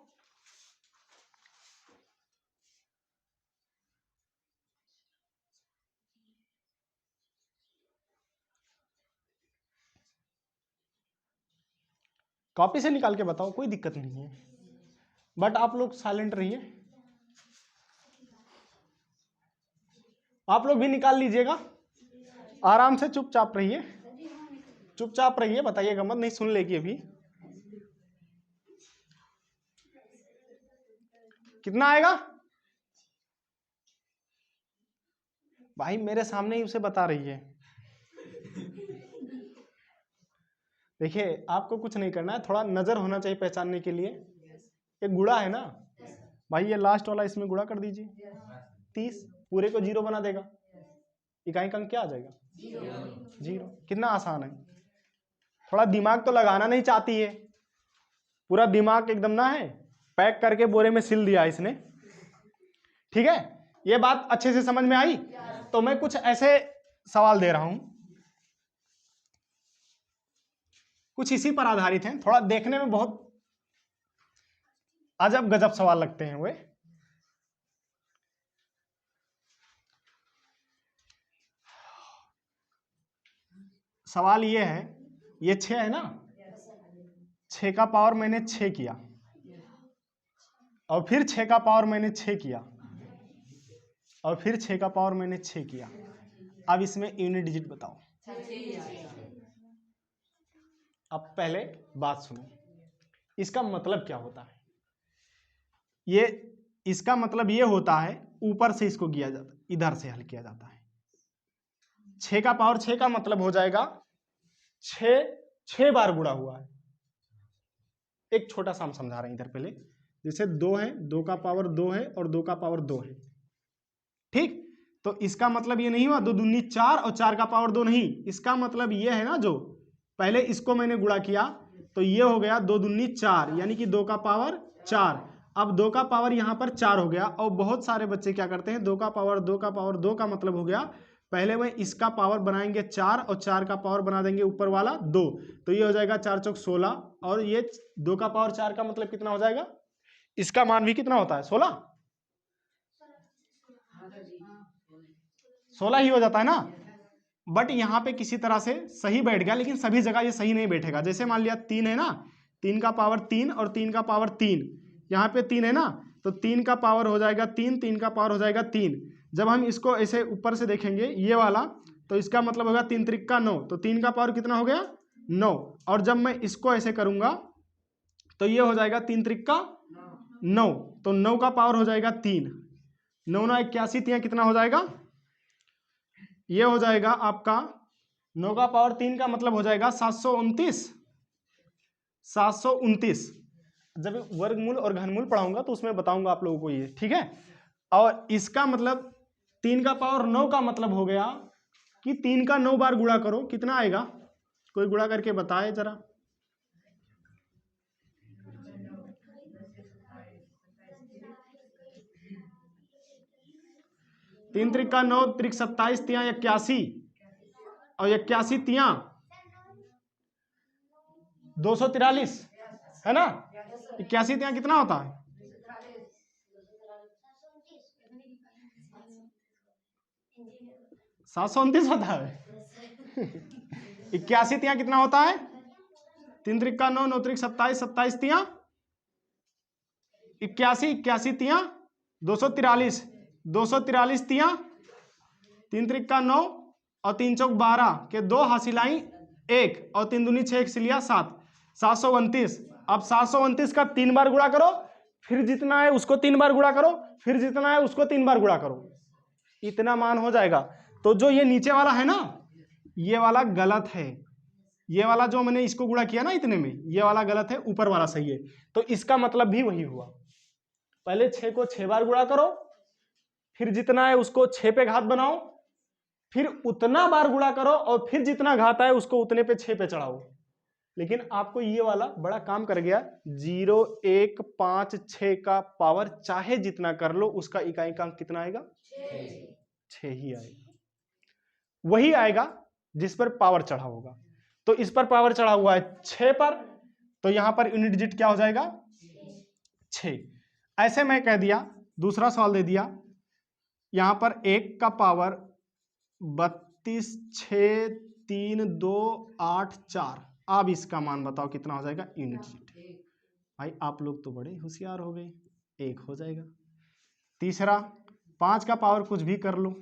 कॉपी से निकाल के बताओ, कोई दिक्कत नहीं है, बट आप लोग साइलेंट रहिए। आप लोग भी निकाल लीजिएगा, आराम से चुपचाप रहिए, चुपचाप रहिए, बताइएगा मत, नहीं सुन लेगी अभी। कितना आएगा भाई? मेरे सामने ही उसे बता रही है। देखिए आपको कुछ नहीं करना है, थोड़ा नजर होना चाहिए पहचानने के लिए। एक गुणा है ना भाई, ये लास्ट वाला इसमें गुणा कर दीजिए, 30 पूरे को 0 बना देगा, इकाई का अंक क्या आ जाएगा? 0। कितना आसान है। थोड़ा दिमाग तो लगाना नहीं चाहती है, पूरा दिमाग एकदम ना है, पैक करके बोरे में सिल दिया इसने। ठीक है, ये बात अच्छे से समझ में आई? तो मैं कुछ ऐसे सवाल दे रहा हूं, कुछ इसी पर आधारित हैं, थोड़ा देखने में बहुत अजब गजब सवाल लगते हैं वे। सवाल ये है, ये 6 है ना, 6 का पावर मैंने 6 किया और फिर 6 का पावर मैंने 6 किया और फिर 6 का पावर मैंने 6 किया। अब इसमें यूनिट डिजिट बताओ। अब पहले बात सुनो, इसका मतलब क्या होता है। ये इसका मतलब ये होता है, ऊपर से इसको किया जाता है, इधर से हल किया जाता है। 6 का पावर 6 का मतलब हो जाएगा 6 बार गुणा हुआ है। एक छोटा सा हम समझा रहे हैं इधर पहले, जैसे 2 है, 2 का पावर 2 है और 2 का पावर 2 है, ठीक। तो इसका मतलब ये नहीं हुआ 2 दूनी 4 और 4 का पावर 2 नहीं। इसका मतलब ये है ना, जो पहले इसको मैंने गुणा किया तो ये हो गया 2 दूनी 4, यानी कि 2 का पावर 4। अब 2 का पावर यहाँ पर 4 हो गया। और बहुत सारे बच्चे क्या करते हैं, 2 का पावर 2 का पावर 2 का मतलब हो गया, पहले वह इसका पावर बनाएंगे 4 और 4 का पावर बना देंगे ऊपर वाला 2, तो ये हो जाएगा 4 चौक 16। और ये 2 का पावर 4 का मतलब कितना हो जाएगा, इसका मान भी कितना होता है 16, 16 ही हो जाता है ना। बट यहाँ पे किसी तरह से सही बैठ गया, लेकिन सभी जगह ये सही नहीं बैठेगा। जैसे मान लिया 3 है ना, 3 का पावर 3 और 3 का पावर 3, यहाँ पे 3 है ना, तो 3 का पावर हो जाएगा 3, 3 का पावर हो जाएगा 3। जब हम इसको ऐसे ऊपर से देखेंगे ये वाला, तो इसका मतलब होगा 3 त्रिक 9, तो 3 का पावर कितना हो गया 9। और जब मैं इसको ऐसे करूंगा तो ये हो जाएगा 3 त्रिक 9, तो 9 का पावर हो जाएगा 3, 9 9 81, तिया कितना हो जाएगा, ये हो जाएगा आपका 9 का पावर 3 का मतलब हो जाएगा 729। 729 जब वर्गमूल और घनमूल पढ़ाऊंगा तो उसमें बताऊंगा आप लोगों को ये, ठीक है। और इसका मतलब 3 का पावर 9 का मतलब हो गया कि 3 का 9 बार गुणा करो, कितना आएगा, कोई गुणा करके बताए जरा। तीन त्रिक का 9, त्रिक 27, तिया 81 और 81 तिया 243 है ना। 81 तिया कितना होता है, 729 होता है। 81 तिया कितना होता है, 3 त्रिक का 9, 9 त्रिक 27, 27 तिया 81, 81 तिया 243, 243 तिया 3 त्रिक का 9 और 3 चौक 12 के 2 हासिलाई 1 और 3 दूनी 6 लिया 7, 729। अब 729 का 3 बार गुणा करो, फिर जितना है उसको 3 बार गुणा करो, फिर जितना है उसको 3 बार गुणा करो, इतना मान हो जाएगा। तो जो ये नीचे वाला है ना, ये वाला गलत है। ये वाला जो मैंने इसको गुणा किया ना इतने में, ये वाला गलत है, ऊपर वाला सही है। तो इसका मतलब भी वही हुआ, पहले 6 को 6 बार गुणा करो, फिर जितना है उसको 6 पे घात बनाओ, फिर उतना बार गुणा करो और फिर जितना घात आए उसको उतने पे 6 पे चढ़ाओ। लेकिन आपको ये वाला बड़ा काम कर गया, 0 1 5 6 का पावर चाहे जितना कर लो, उसका इकाई का अंक कितना आएगा, 6 ही आएगा। वही आएगा जिस पर पावर चढ़ा होगा। तो इस पर पावर चढ़ा हुआ है 6 पर, तो यहां पर यूनिट डिजिट क्या हो जाएगा 6। ऐसे मैं कह दिया, दूसरा सवाल दे दिया, यहां पर 1 का पावर 32 6 3 2 8 4। अब इसका मान बताओ कितना हो जाएगा यूनिट डिजिट। भाई आप लोग तो बड़े होशियार हो गए, 1 हो जाएगा। तीसरा 5 का पावर कुछ भी कर लो,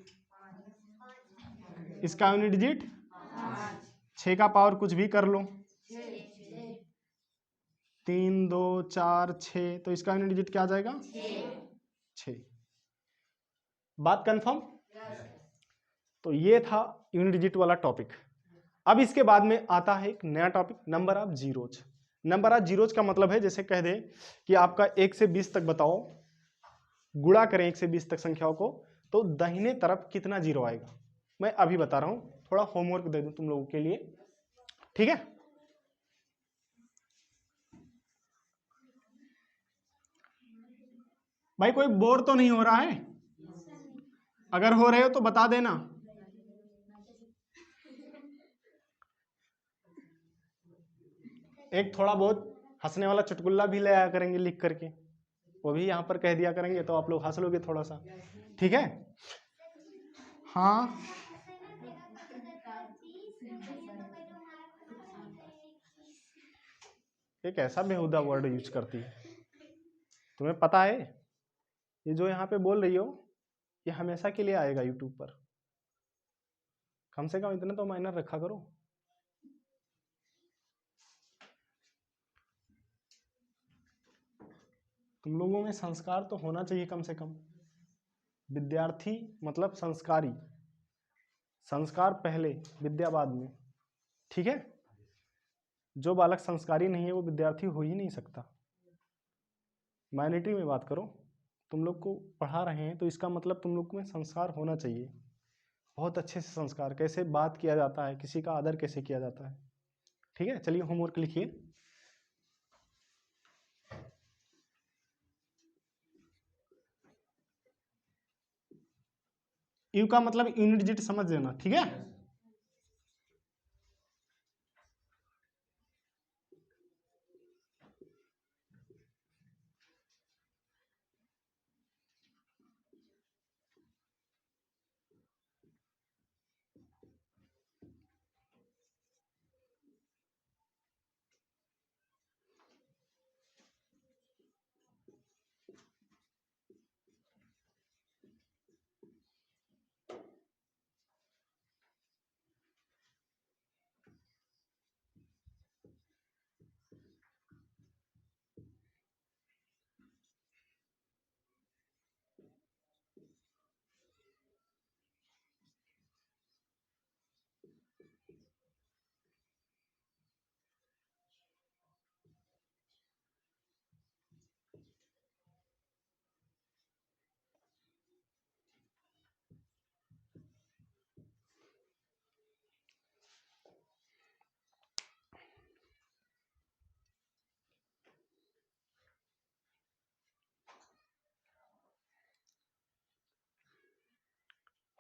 इसका यूनिट डिजिट 6 का पावर कुछ भी कर लो, 3 2 4 6, तो इसका यूनिट डिजिट क्या आ जाएगा 6। बात कंफर्म। तो ये था यूनिट डिजिट वाला टॉपिक। अब इसके बाद में आता है एक नया topic, number of zeros. Number of zeros का मतलब है, जैसे कह दे कि आपका 1 से 20 तक बताओ, गुणा करें 1 से 20 तक संख्याओं को, तो दाहिने तरफ कितना जीरो आएगा। मैं अभी बता रहा हूं, थोड़ा होमवर्क दे दूं तुम लोगों के लिए, ठीक है। भाई कोई बोर तो नहीं हो रहा है, अगर हो रहे हो तो बता देना। एक थोड़ा बहुत हंसने वाला चुटकुल्ला भी ले आया करेंगे लिख करके, वो भी यहाँ पर कह दिया करेंगे तो आप लोग हंस लोगे थोड़ा सा, ठीक है। हाँ एक ऐसा बेहुदा वर्ड यूज करती है। तुम्हें पता है ये जो यहाँ पे बोल रही हो ये हमेशा के लिए आएगा यूट्यूब पर। कम से कम इतना तो माइनर रखा करो। तुम लोगों में संस्कार तो होना चाहिए कम से कम। विद्यार्थी मतलब संस्कारी, संस्कार पहले विद्या बाद में, ठीक है। जो बालक संस्कारी नहीं है वो विद्यार्थी हो ही नहीं सकता। माइनॉरिटी में बात करो, तुम लोग को पढ़ा रहे हैं तो इसका मतलब तुम लोग में संस्कार होना चाहिए। बहुत अच्छे से संस्कार, कैसे बात किया जाता है, किसी का आदर कैसे किया जाता है, ठीक है। चलिए होमवर्क लिखिए। यू का मतलब यूनिट डिजिट समझ लेना, ठीक है।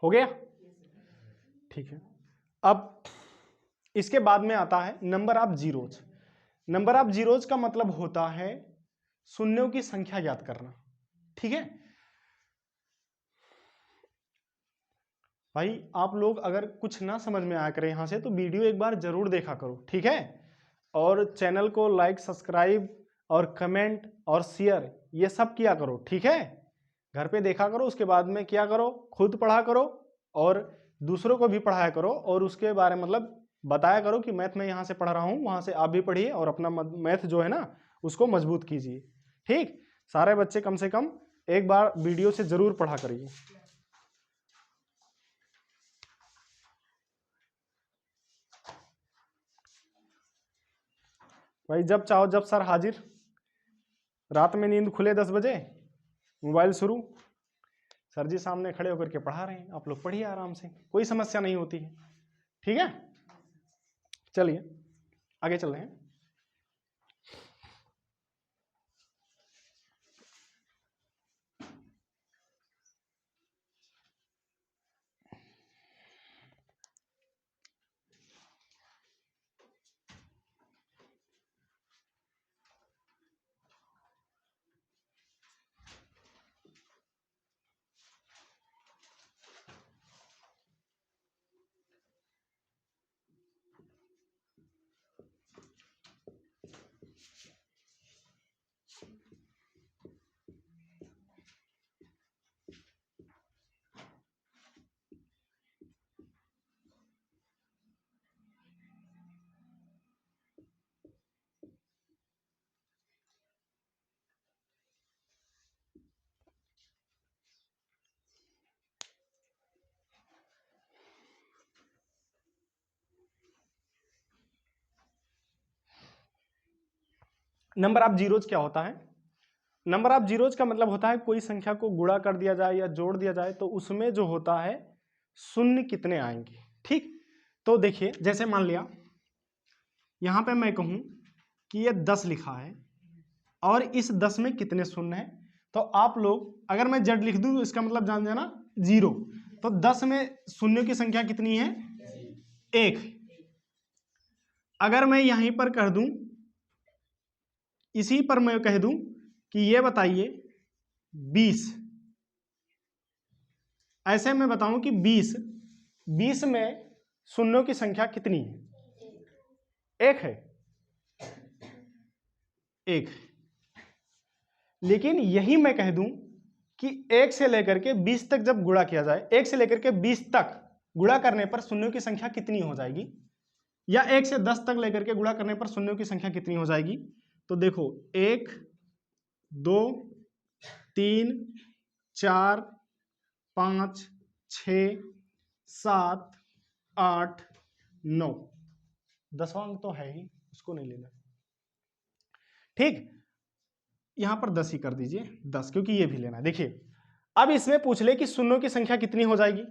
हो गया, ठीक है। अब इसके बाद में आता है number of zeros. Number of zeros का मतलब होता है शून्यों की संख्या ज्ञात करना, ठीक है। भाई आप लोग अगर कुछ ना समझ में आया करे यहां से तो वीडियो एक बार जरूर देखा करो, ठीक है। और चैनल को लाइक, सब्सक्राइब और कमेंट और शेयर ये सब किया करो, ठीक है। घर पे देखा करो, उसके बाद में क्या करो, खुद पढ़ा करो और दूसरों को भी पढ़ाया करो और उसके बारे में मतलब बताया करो कि मैथ में यहाँ से पढ़ रहा हूँ, वहां से आप भी पढ़िए और अपना मैथ जो है ना उसको मजबूत कीजिए, ठीक। सारे बच्चे कम से कम एक बार वीडियो से जरूर पढ़ा करिए। भाई जब चाहो जब सर हाजिर। रात में नींद खुले 10 बजे, मोबाइल शुरू, सर जी सामने खड़े होकर के पढ़ा रहे हैं, आप लोग पढ़िए आराम से, कोई समस्या नहीं होती है, ठीक है। चलिए आगे चल रहे हैं। नंबर ऑफ जीरोज क्या होता है? नंबर ऑफ जीरोज का मतलब होता है कोई संख्या को गुणा कर दिया जाए या जोड़ दिया जाए तो उसमें जो होता है शून्य कितने आएंगे, ठीक। तो देखिए जैसे मान लिया यहां पे मैं कहूं कि ये 10 लिखा है और इस 10 में कितने शून्य हैं, तो आप लोग अगर मैं जेड लिख दूं तो इसका मतलब जान जाना 0। तो 10 में शून्यों की संख्या कितनी है? 1। अगर मैं यहीं पर कह दूं, इसी पर मैं कह दूं कि ये बताइए 20, ऐसे मैं बताऊं कि 20 में शून्यों की संख्या कितनी है? 1 है। 1। लेकिन यही मैं कह दूं कि 1 से लेकर के 20 तक जब गुणा किया जाए, 1 से लेकर के 20 तक गुणा करने पर शून्यों की संख्या कितनी हो जाएगी, या 1 से 10 तक लेकर के गुणा करने पर शून्यों की संख्या कितनी हो जाएगी। तो देखो 1 2 3 4 5 6 7 8 9, 10वां अंक तो है ही, उसको नहीं लेना। ठीक, यहां पर 10 ही कर दीजिए, 10, क्योंकि ये भी लेना है। देखिए अब इसमें पूछ ले कि शून्यों की संख्या कितनी हो जाएगी,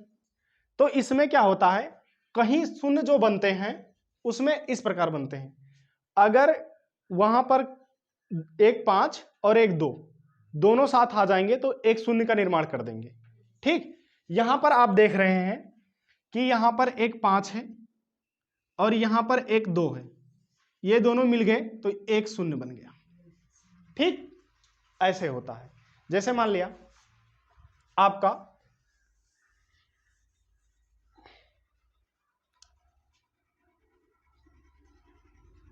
तो इसमें क्या होता है, कहीं शून्य जो बनते हैं उसमें इस प्रकार बनते हैं। अगर वहां पर 1 5 और 1 2 दोनों साथ आ जाएंगे तो एक शून्य का निर्माण कर देंगे। ठीक, यहां पर आप देख रहे हैं कि यहां पर 1 5 है और यहां पर 1 2 है, ये दोनों मिल गए तो एक शून्य बन गया। ठीक, ऐसे होता है। जैसे मान लिया आपका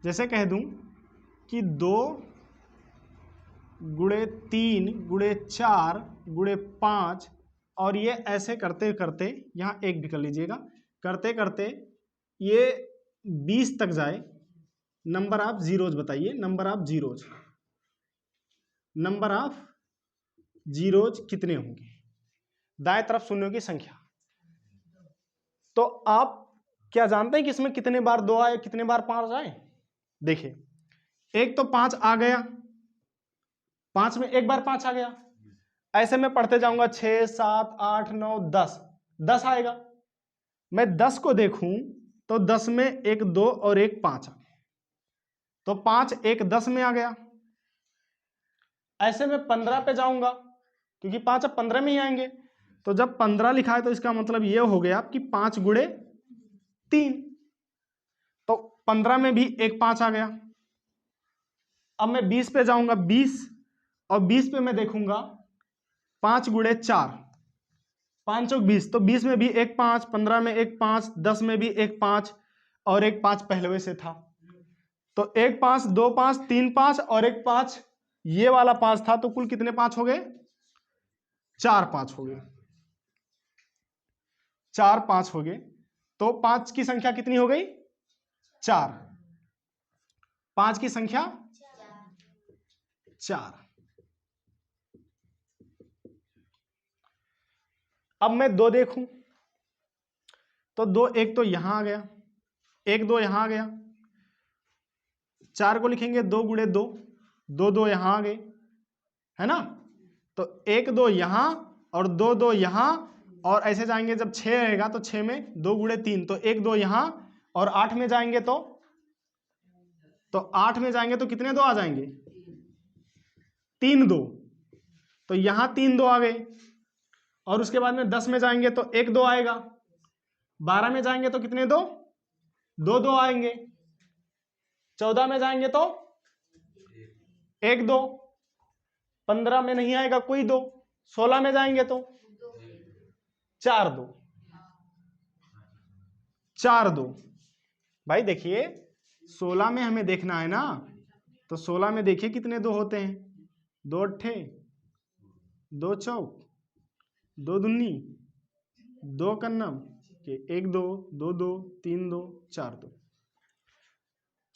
जैसे कह दूं कि 2 गुणे 3 गुणे 4 गुणे 5, और ये ऐसे करते करते यहां 1 भी कर लीजिएगा, करते करते ये 20 तक जाए। नंबर ऑफ जीरोज बताइए, number of zeros, number of zeros कितने होंगे, दाएं तरफ शून्यों की संख्या। तो आप क्या जानते हैं कि इसमें कितने बार 2 आए, कितने बार 5 आए। देखिए एक तो 5 आ गया, 5 में एक बार 5 आ गया, ऐसे में पढ़ते जाऊंगा 6 7 8 9 10, 10 आएगा। मैं 10 को देखूं तो 10 में 1 2 और 1 5 आ गया, तो 5 1 10 में आ गया। ऐसे में 15 पे जाऊंगा क्योंकि 5 अब 15 में ही आएंगे, तो जब 15 लिखा है तो इसका मतलब ये हो गया कि 5 गुणे 3, तो 15 में भी 1 5 आ गया। अब मैं 20 पे जाऊंगा, 20, और 20 पे मैं देखूंगा 5 गुणे 4, 5 चौक 20, तो 20 में भी 1 5, 15 में 1 5, 10 में भी 1 5 और 1 5 पहले से था, तो 1 5 2 5 3 5 और 1 5, ये वाला 5 था, तो कुल कितने 5 हो गए, 4 5 हो गए, 4 5 हो गए। तो 5 की संख्या कितनी हो गई, 4, 5 की संख्या 4। अब मैं 2 देखूं तो 2 1 तो यहां आ गया, 1 2 यहां आ गया, 4 को लिखेंगे 2 गुणे 2, 2 2 यहां आ गए, है ना। तो 1 2 यहां और 2 2 यहां, और ऐसे जाएंगे जब 6 रहेगा तो 6 में 2 गुणे 3, तो 1 2 यहां, और 8 में जाएंगे तो 8 में जाएंगे तो कितने 2 आ जाएंगे, 3 2, तो यहां 3 2 आ गए। और उसके बाद में 10 में जाएंगे तो 1 2 आएगा, 12 में जाएंगे तो कितने 2 2 2 आएंगे, 14 में जाएंगे तो 1 2, 15 में नहीं आएगा कोई 2, 16 में जाएंगे तो 4 2, 4 2। भाई देखिए 16 में हमें देखना है ना, तो 16 में देखिए कितने 2 होते हैं, 2 अट्ठे 2 चौक 2 दुन्नी 2 कन्नम के 1 2 2 2 3 2 4 2,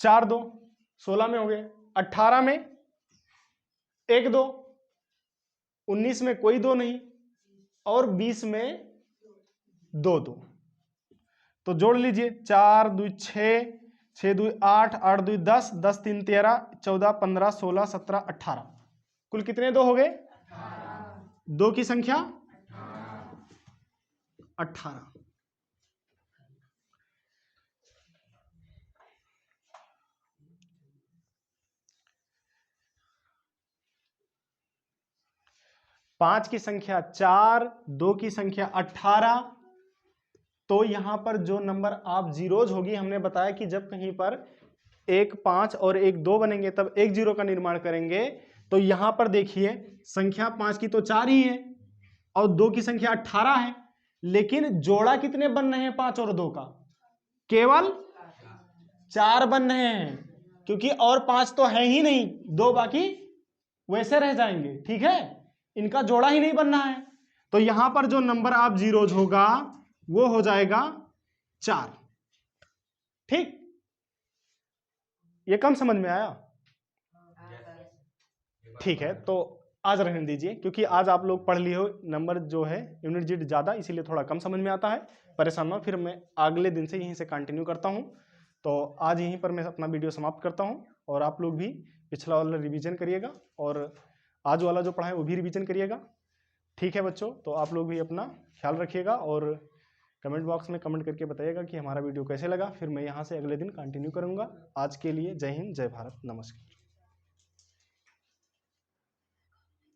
4 2 16 में हो गए। 18 में 1 2, 19 में कोई 2 नहीं, और 20 में 2 2, तो जोड़ लीजिए 4 2 6, 6 2 8, 8 2 10, 10 3 13, 14 15 16 17 18, कुल कितने 2 हो गए, 2 की संख्या 18। पांच की संख्या 4, 2 की संख्या 18, तो यहां पर जो नंबर आप जीरोज होगी, हमने बताया कि जब कहीं पर 1 5 और 1 2 बनेंगे तब 1 0 का निर्माण करेंगे। तो यहां पर देखिए संख्या 5 की तो 4 ही है और 2 की संख्या 18 है, लेकिन जोड़ा कितने बन रहे हैं 5 और 2 का, केवल 4 बन रहे हैं। क्योंकि और 5 तो है ही नहीं, 2 बाकी वैसे रह जाएंगे, ठीक है, इनका जोड़ा ही नहीं बनना है। तो यहां पर जो नंबर ऑफ जीरोज होगा वो हो जाएगा 4। ठीक, ये कम समझ में आया? ठीक है, तो आज रहने दीजिए, क्योंकि आज आप लोग पढ़ लिए हो, नंबर जो है यूनिट डिजिट ज्यादा, इसीलिए थोड़ा कम समझ में आता है। परेशान ना, फिर मैं अगले दिन से यहीं से कंटिन्यू करता हूं। तो आज यहीं पर मैं अपना वीडियो समाप्त करता हूं, और आप लोग भी पिछला वाला रिवीजन करिएगा और आज वाला जो पढ़ा है वो भी रिवीजन करिएगा। ठीक है बच्चों, तो आप लोग भी अपना ख्याल रखिएगा और कमेंट बॉक्स में कमेंट करके बताइएगा कि हमारा वीडियो कैसे लगा। फिर मैं यहाँ से अगले दिन कंटिन्यू करूँगा। आज के लिए जय हिंद, जय भारत, नमस्कार।